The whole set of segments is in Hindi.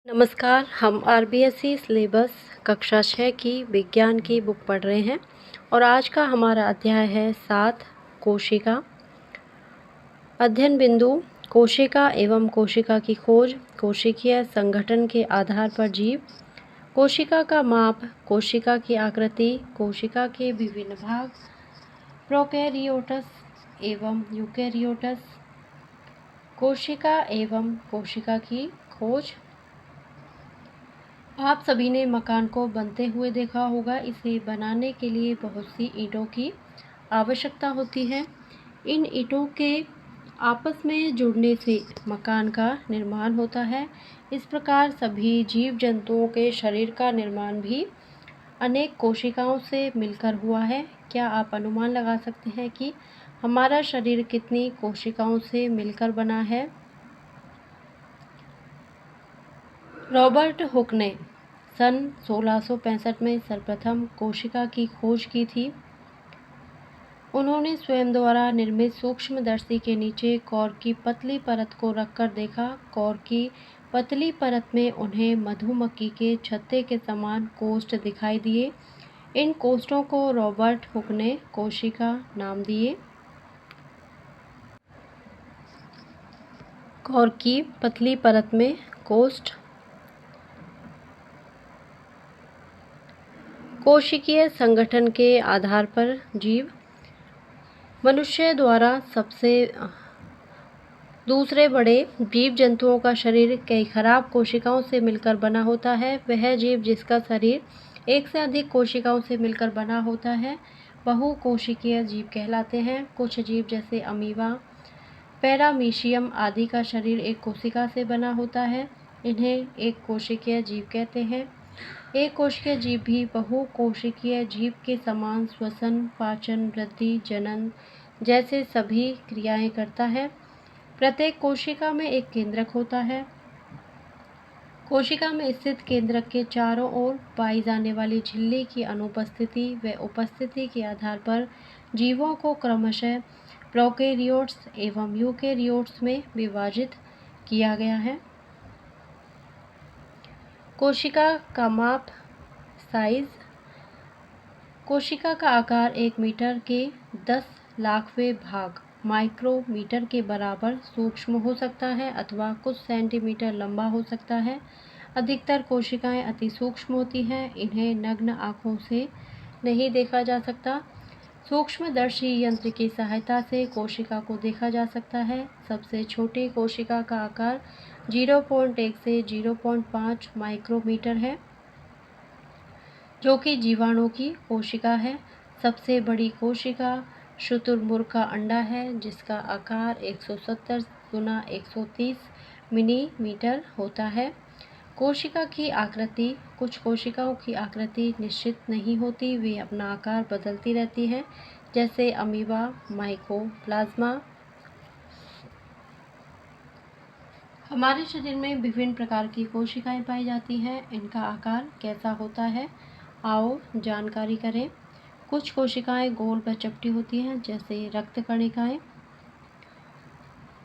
नमस्कार। हम आरबीएससी सिलेबस कक्षा 6 की विज्ञान की बुक पढ़ रहे हैं और आज का हमारा अध्याय है 7 कोशिका। अध्ययन बिंदु कोशिका एवं कोशिका की खोज, कोशिकीय संगठन के आधार पर जीव, कोशिका का माप, कोशिका की आकृति, कोशिका के विभिन्न भाग, प्रोकैरियोट्स एवं यूकैरियोट्स, कोशिका एवं कोशिका की खोज। आप सभी ने मकान को बनते हुए देखा होगा। इसे बनाने के लिए बहुत सी ईंटों की आवश्यकता होती है। इन ईंटों के आपस में जुड़ने से मकान का निर्माण होता है। इस प्रकार सभी जीव जंतुओं के शरीर का निर्माण भी अनेक कोशिकाओं से मिलकर हुआ है। क्या आप अनुमान लगा सकते हैं कि हमारा शरीर कितनी कोशिकाओं से मिलकर बना है? रॉबर्ट हुक ने सन 1665 में सर्वप्रथम कोशिका की खोज की थी। उन्होंने स्वयं द्वारा निर्मित सूक्ष्मदर्शी के नीचे कॉर्क की पतली परत को रखकर देखा। कॉर्क की पतली परत में उन्हें मधुमक्खी के छत्ते के समान कोष्ठ दिखाई दिए। इन कोष्ठों को रॉबर्ट हुक ने कोशिका नाम दिए। कॉर्क की पतली परत में कोष्ठ। कोशिकीय संगठन के आधार पर जीव। मनुष्य द्वारा सबसे दूसरे बड़े जीव जंतुओं का शरीर कई खराब कोशिकाओं से मिलकर बना होता है। वह जीव जिसका शरीर एक से अधिक कोशिकाओं से मिलकर बना होता है बहुकोशिकीय जीव कहलाते हैं। कुछ जीव जैसे अमीबा, पैरामीशियम आदि का शरीर एक कोशिका से बना होता है। इन्हें एक कोशिकीय जीव कहते हैं। एक कोशिकीय जीव भी बहुकोशिकीय जीव के समान श्वसन, पाचन, वृद्धि, जनन जैसे सभी क्रियाएं करता है। प्रत्येक कोशिका में एक केंद्रक होता है। कोशिका में स्थित केंद्रक के चारों ओर पाई जाने वाली झिल्ली की अनुपस्थिति व उपस्थिति के आधार पर जीवों को क्रमशः प्रोकैरियोट्स एवं यूकैरियोट्स में विभाजित किया गया है। कोशिका का माप, साइज। कोशिका का आकार 1 मीटर के 10 लाखवें भाग माइक्रोमीटर के बराबर सूक्ष्म हो सकता है अथवा कुछ सेंटीमीटर लंबा हो सकता है। अधिकतर कोशिकाएं अति सूक्ष्म होती हैं। इन्हें नग्न आँखों से नहीं देखा जा सकता। सूक्ष्मदर्शी यंत्र की सहायता से कोशिका को देखा जा सकता है। सबसे छोटी कोशिका का आकार 0.1 से 0.5 माइक्रोमीटर है, जो कि जीवाणु की कोशिका है। सबसे बड़ी कोशिका शुतुरमुर्ग का अंडा है, जिसका आकार 170 गुना 130 मिलीमीटर होता है। कोशिका की आकृति। कुछ कोशिकाओं की आकृति निश्चित नहीं होती, वे अपना आकार बदलती रहती हैं, जैसे अमीबा, माइकोप्लाज्मा। हमारे शरीर में विभिन्न प्रकार की कोशिकाएं पाई जाती हैं। इनका आकार कैसा होता है, आओ जानकारी करें। कुछ कोशिकाएं गोल व चपटी होती हैं, जैसे रक्त कणिकाएं।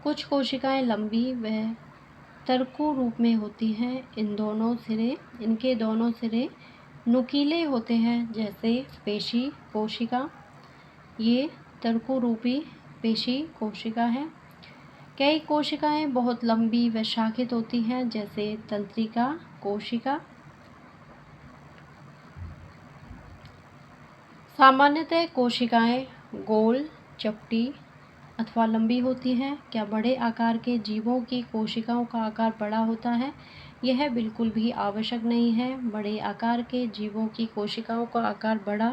कुछ कोशिकाएं लंबी व तरकू रूप में होती हैं। इनके दोनों सिरे नुकीले होते हैं, जैसे पेशी कोशिका। ये तरकू रूपी पेशी कोशिका है। कई कोशिकाएं बहुत लंबी व शाखित होती हैं, जैसे तंत्रिका कोशिका। सामान्यतः कोशिकाएं गोल, चपटी अथवा लंबी होती हैं। क्या बड़े आकार के जीवों की कोशिकाओं का आकार बड़ा होता है? यह बिल्कुल भी आवश्यक नहीं है। बड़े आकार के जीवों की कोशिकाओं का आकार बड़ा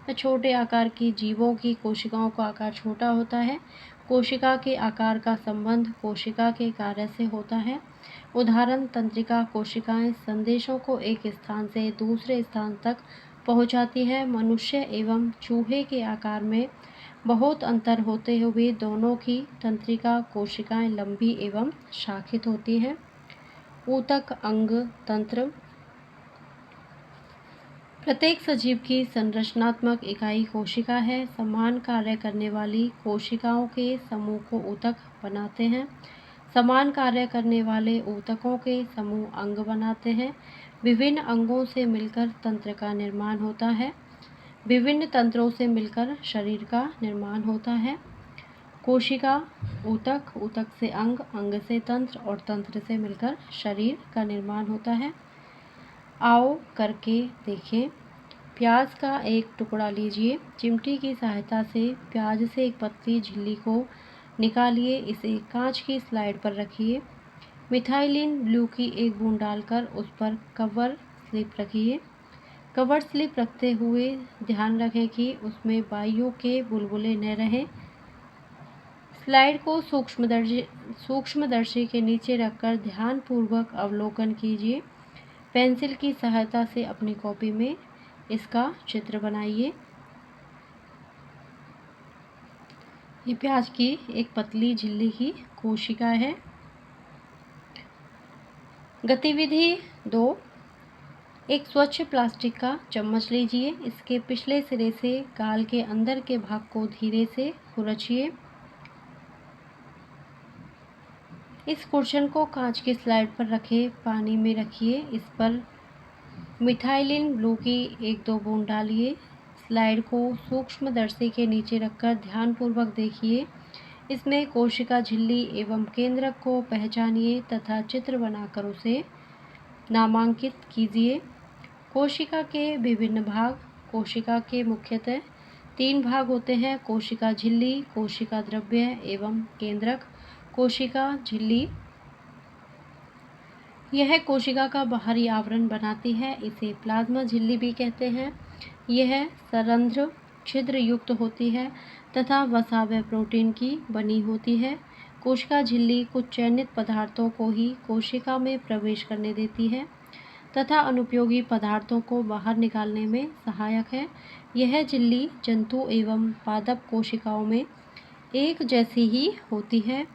व छोटे आकार की जीवों की कोशिकाओं का आकार छोटा होता है। कोशिका के आकार का संबंध कोशिका के कार्य से होता है। उदाहरण, तंत्रिका कोशिकाएं संदेशों को एक स्थान से दूसरे स्थान तक पहुंचाती है। मनुष्य एवं चूहे के आकार में बहुत अंतर होते हुए दोनों की तंत्रिका कोशिकाएं लंबी एवं शाखित होती हैं। ऊतक अंग तंत्र। प्रत्येक सजीव की संरचनात्मक इकाई कोशिका है। समान कार्य करने वाली कोशिकाओं के समूह को ऊतक बनाते हैं। समान कार्य करने वाले ऊतकों के समूह अंग बनाते हैं। विभिन्न अंगों से मिलकर तंत्र का निर्माण होता है। विभिन्न तंत्रों से मिलकर शरीर का निर्माण होता है। कोशिका, ऊतक, ऊतक से अंग, अंग से तंत्र और तंत्र से मिलकर शरीर का निर्माण होता है। आओ करके देखें। प्याज का एक टुकड़ा लीजिए। चिमटी की सहायता से प्याज से एक पतली झिल्ली को निकालिए। इसे कांच की स्लाइड पर रखिए। मिथाइलिन ब्लू की एक बूंद डालकर उस पर कवर स्लिप रखिए। कवर स्लिप रखते हुए ध्यान रखें कि उसमें वायु के बुलबुले न रहें। स्लाइड को सूक्ष्मदर्शी के नीचे रखकर ध्यानपूर्वक अवलोकन कीजिए। पेंसिल की सहायता से अपनी कॉपी में इसका चित्र बनाइए। ये प्याज की एक पतली झिल्ली की कोशिका है। गतिविधि 2। एक स्वच्छ प्लास्टिक का चम्मच लीजिए। इसके पिछले सिरे से गाल के अंदर के भाग को धीरे से खुरचिए। इस कुर्शन को कांच की स्लाइड पर रखें। पानी में रखिए। इस पर मिथाइलिन ब्लू की 1-2 बूंद डालिए। स्लाइड को सूक्ष्मदर्शी के नीचे रखकर ध्यानपूर्वक देखिए। इसमें कोशिका झिल्ली एवं केंद्रक को पहचानिए तथा चित्र बनाकर उसे नामांकित कीजिए। कोशिका के विभिन्न भाग। कोशिका के मुख्यतः 3 भाग होते हैं: कोशिका झिल्ली, कोशिका द्रव्य एवं केंद्रक। कोशिका झिल्ली यह कोशिका का बाहरी आवरण बनाती है। इसे प्लाज्मा झिल्ली भी कहते हैं। यह सरंध्र छिद्र युक्त होती है तथा वसा व प्रोटीन की बनी होती है। कोशिका झिल्ली कुछ चयनित पदार्थों को ही कोशिका में प्रवेश करने देती है तथा अनुपयोगी पदार्थों को बाहर निकालने में सहायक है। यह झिल्ली जंतु एवं पादप कोशिकाओं में एक जैसी ही होती है।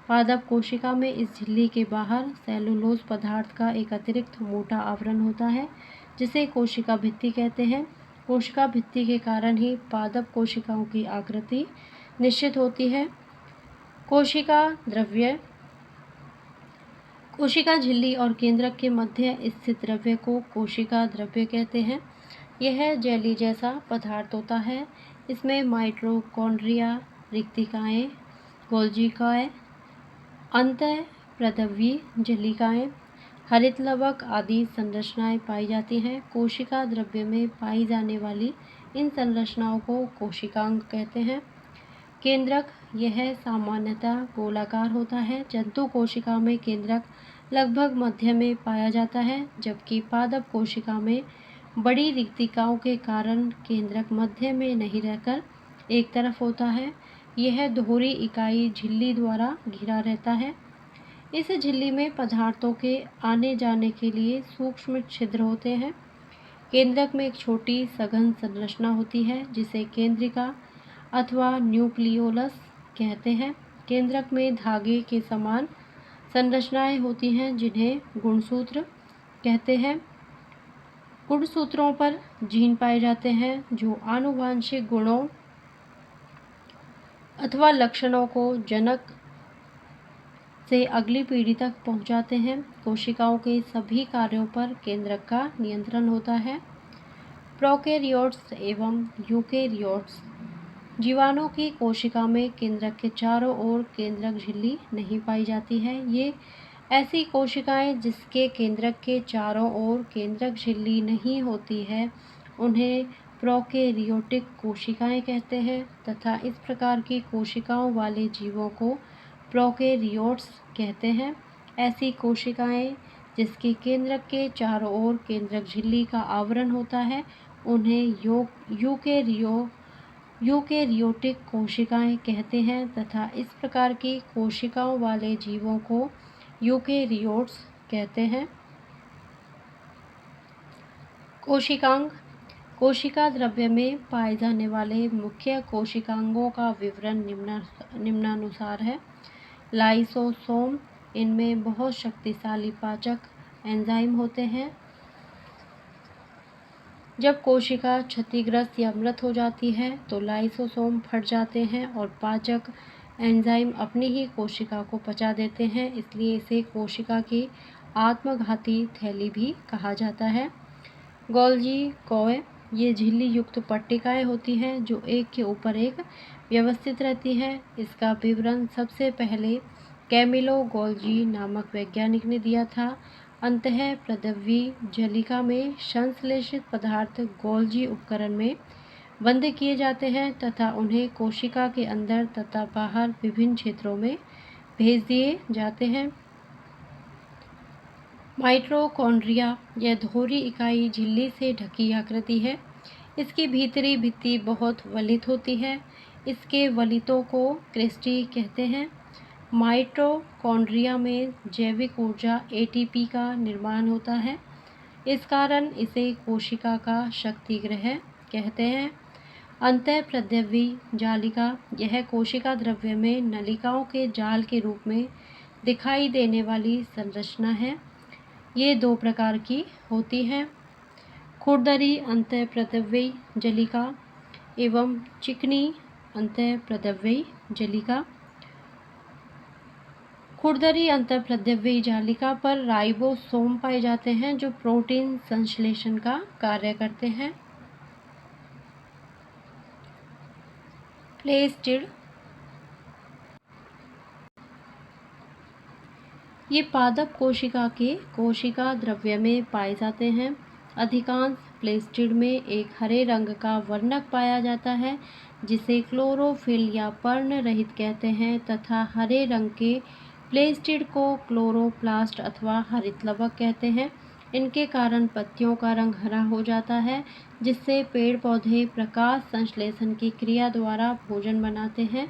पादप कोशिका में इस झिल्ली के बाहर सेलुलोज पदार्थ का एक अतिरिक्त मोटा आवरण होता है जिसे कोशिका भित्ति कहते हैं। कोशिका भित्ति के कारण ही पादप कोशिकाओं की आकृति निश्चित होती है। कोशिका द्रव्य। कोशिका झिल्ली और केंद्रक के मध्य स्थित द्रव्य को कोशिका द्रव्य कहते हैं। यह जेली जैसा पदार्थ होता है। इसमें माइटोकॉन्ड्रिया, रिक्तिकाएं, गोल्जिकाएं, अंतःप्रद्रव्यी झिल्लिकाएं, हरित लवक आदि संरचनाएं पाई जाती हैं। कोशिका द्रव्य में पाई जाने वाली इन संरचनाओं को कोशिकांग कहते हैं। केंद्रक यह सामान्यतः गोलाकार होता है। जंतु कोशिका में केंद्रक लगभग मध्य में पाया जाता है, जबकि पादप कोशिका में बड़ी रिक्तिकाओं के कारण केंद्रक मध्य में नहीं रहकर एक तरफ होता है। यह दोहरी इकाई झिल्ली द्वारा घिरा रहता है। इस झिल्ली में पदार्थों के आने जाने के लिए सूक्ष्म छिद्र होते हैं। केंद्रक में एक छोटी सघन संरचना होती है जिसे केंद्रिका अथवा न्यूक्लियोलस कहते हैं। केंद्रक में धागे के समान संरचनाएं होती हैं जिन्हें गुणसूत्र कहते हैं। गुणसूत्रों पर जीन पाए जाते हैं जो आनुवांशिक गुणों अथवा लक्षणों को जनक से अगली पीढ़ी तक पहुंचाते हैं। कोशिकाओं के सभी कार्यों पर केंद्रक का नियंत्रण होता है। प्रोकैरियोट्स एवं यूकैरियोट्स। जीवाणु की कोशिका में केंद्रक के चारों ओर केंद्रक झिल्ली नहीं पाई जाती है। ये ऐसी कोशिकाएं जिसके केंद्रक के चारों ओर केंद्रक झिल्ली नहीं होती है उन्हें प्रोकैरियोटिक कोशिकाएं कहते हैं तथा इस प्रकार की कोशिकाओं वाले जीवों को प्रोकैरियोट्स कहते हैं। ऐसी कोशिकाएं जिसके केंद्रक के चारों ओर केंद्रक झिल्ली का आवरण होता है उन्हें यूकैरियोटिक कोशिकाएं कहते हैं तथा इस प्रकार की कोशिकाओं वाले जीवों को यूकैरियोट्स कहते हैं। कोशिकांग। कोशिका द्रव्य में पाए जाने वाले मुख्य कोशिकांगों का विवरण निम्नानुसार है। लाइसोसोम। इनमें बहुत शक्तिशाली पाचक एंजाइम होते हैं। जब कोशिका क्षतिग्रस्त या मृत हो जाती है तो लाइसोसोम फट जाते हैं और पाचक एंजाइम अपनी ही कोशिका को पचा देते हैं, इसलिए इसे कोशिका की आत्मघाती थैली भी कहा जाता है। गोल्गी कॉय ये झिल्ली युक्त पट्टिकाएं होती हैं जो एक के ऊपर एक व्यवस्थित रहती हैं। इसका विवरण सबसे पहले कैमिलो गोल्गी नामक वैज्ञानिक ने दिया था। अंतःप्रद्रवी जलिका में संश्लेषित पदार्थ गोल्गी उपकरण में बंद किए जाते हैं तथा उन्हें कोशिका के अंदर तथा बाहर विभिन्न क्षेत्रों में भेज दिए जाते हैं। माइटोकॉन्ड्रिया यह दोहरी इकाई झिल्ली से ढकी आकृति है। इसकी भीतरी भित्ति बहुत वलित होती है। इसके वलितों को क्रिस्टी कहते हैं। माइटोकॉन्ड्रिया में जैविक ऊर्जा एटीपी का निर्माण होता है। इस कारण इसे कोशिका का शक्तिगृह कहते हैं। अंतःप्रद्रवी जालिका यह कोशिका द्रव्य में नलिकाओं के जाल के रूप में दिखाई देने वाली संरचना है। ये दो प्रकार की होती हैं, खुरदरी अंतःप्रद्रवी जलिका एवं चिकनी अंतःप्रद्रवी जलिका। खुरदरी अंतःप्रद्रवी जालिका पर राइबोसोम पाए जाते हैं जो प्रोटीन संश्लेषण का कार्य करते हैं। प्लेस्टिड ये पादप कोशिका के कोशिका द्रव्य में पाए जाते हैं। अधिकांश प्लेस्टिड में एक हरे रंग का वर्णक पाया जाता है जिसे क्लोरोफिल या पर्ण रहित कहते हैं तथा हरे रंग के प्लेस्टिड को क्लोरोप्लास्ट अथवा हरितलवक कहते हैं। इनके कारण पत्तियों का रंग हरा हो जाता है जिससे पेड़ पौधे प्रकाश संश्लेषण की क्रिया द्वारा भोजन बनाते हैं।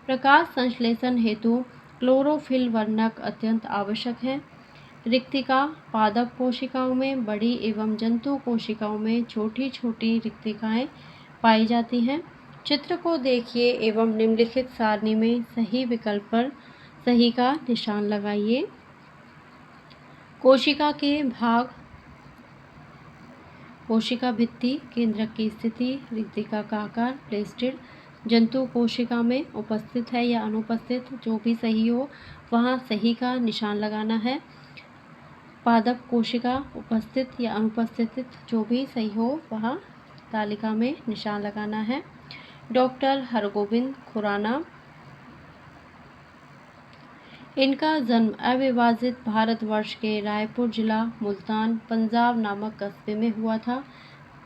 प्रकाश संश्लेषण हेतु क्लोरोफिल वर्णक अत्यंत आवश्यक है। रिक्तिका पादप कोशिकाओं में बड़ी एवं जंतु कोशिकाओं में छोटी छोटी रिक्तिकाएं पाई जाती हैं। चित्र को देखिए एवं निम्नलिखित सारणी में सही विकल्प पर सही का निशान लगाइए। कोशिका के भाग, कोशिका भित्ति, केंद्रक की स्थिति, रिक्तिका का आकार, प्लेस्टिड, जंतु कोशिका में उपस्थित है या अनुपस्थित, जो भी सही हो वहाँ सही का निशान लगाना है। पादप कोशिका उपस्थित या अनुपस्थित, जो भी सही हो वहाँ तालिका में निशान लगाना है। डॉक्टर हरगोविंद खुराना, इनका जन्म अविभाजित भारतवर्ष के रायपुर जिला मुल्तान पंजाब नामक कस्बे में हुआ था।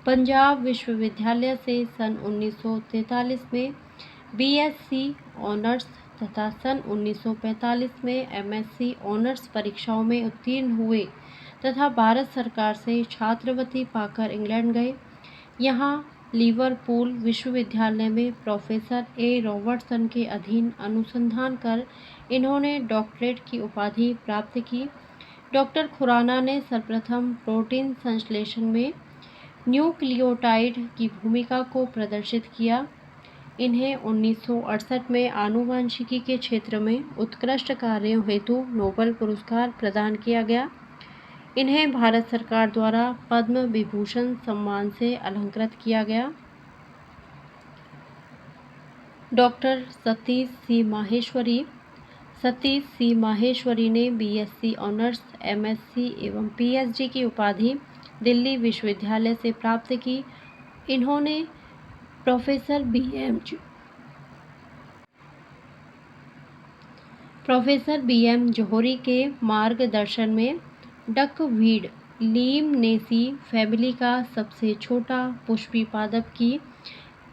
पंजाब विश्वविद्यालय से सन 1943 में बीएससी ऑनर्स तथा सन 1945 में एमएससी ऑनर्स परीक्षाओं में उत्तीर्ण हुए तथा भारत सरकार से छात्रवृत्ति पाकर इंग्लैंड गए। यहाँ लिवरपूल विश्वविद्यालय में प्रोफेसर ए रॉबर्टसन के अधीन अनुसंधान कर इन्होंने डॉक्टरेट की उपाधि प्राप्त की। डॉक्टर खुराना ने सर्वप्रथम प्रोटीन संश्लेषण में न्यूक्लियोटाइड की भूमिका को प्रदर्शित किया। इन्हें 1968 में आनुवंशिकी के क्षेत्र में उत्कृष्ट कार्यों हेतु नोबेल पुरस्कार प्रदान किया गया। इन्हें भारत सरकार द्वारा पद्म विभूषण सम्मान से अलंकृत किया गया। डॉक्टर सतीश सी माहेश्वरी ने बीएससी ऑनर्स, एमएससी एवं पीएचडी की उपाधि दिल्ली विश्वविद्यालय से प्राप्त की। इन्होंने प्रोफेसर बीएम जोहरी के मार्गदर्शन में डकवीड लीमनेसी फैमिली का सबसे छोटा पुष्पी पादप की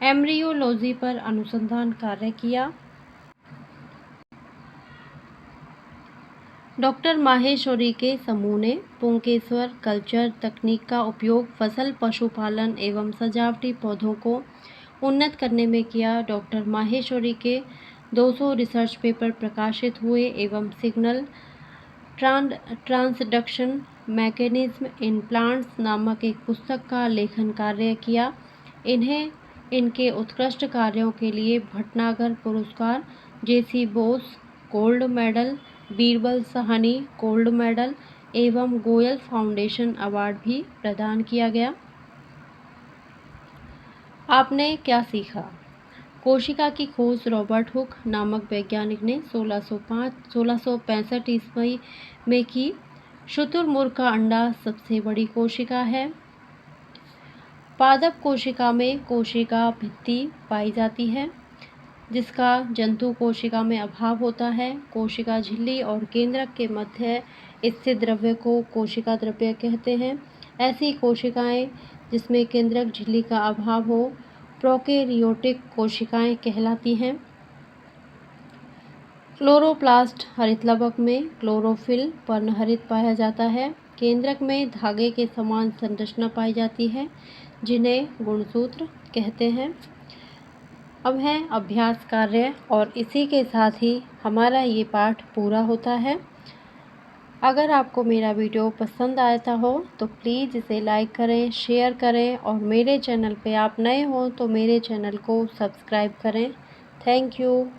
एम्ब्रियोलॉजी पर अनुसंधान कार्य किया। डॉक्टर माहेश्वरी के समूह ने पुंकेसर कल्चर तकनीक का उपयोग फसल पशुपालन एवं सजावटी पौधों को उन्नत करने में किया। डॉक्टर माहेश्वरी के 200 रिसर्च पेपर प्रकाशित हुए एवं signal transduction mechanism in plants नामक एक पुस्तक का लेखन कार्य किया। इन्हें इनके उत्कृष्ट कार्यों के लिए भटनागर पुरस्कार, J C Bose gold medal, Birbal Sahni gold medal एवं गोयल फाउंडेशन अवार्ड भी प्रदान किया गया। आपने क्या सीखा? कोशिका की खोज रॉबर्ट हुक नामक वैज्ञानिक ने 1665 ईस्वी में की। शुतुरमुर्ग का अंडा सबसे बड़ी कोशिका है। पादप कोशिका में कोशिका भित्ति पाई जाती है, जिसका जंतु कोशिका में अभाव होता है। कोशिका झिल्ली और केंद्रक के मध्य स्थित द्रव्य को कोशिका द्रव्य कहते हैं। ऐसी कोशिकाएं जिसमें केंद्रक झिल्ली का अभाव हो प्रोकैरियोटिक कोशिकाएं कहलाती हैं। क्लोरोप्लास्ट हरितलवक में क्लोरोफिल पर्णहरित पाया जाता है। केंद्रक में धागे के समान संरचना पाई जाती है, जिन्हें गुणसूत्र कहते हैं। अब है अभ्यास कार्य और इसी के साथ ही हमारा ये पाठ पूरा होता है। अगर आपको मेरा वीडियो पसंद आता हो तो प्लीज़ इसे लाइक करें, शेयर करें और मेरे चैनल पे आप नए हो तो मेरे चैनल को सब्सक्राइब करें। Thank you.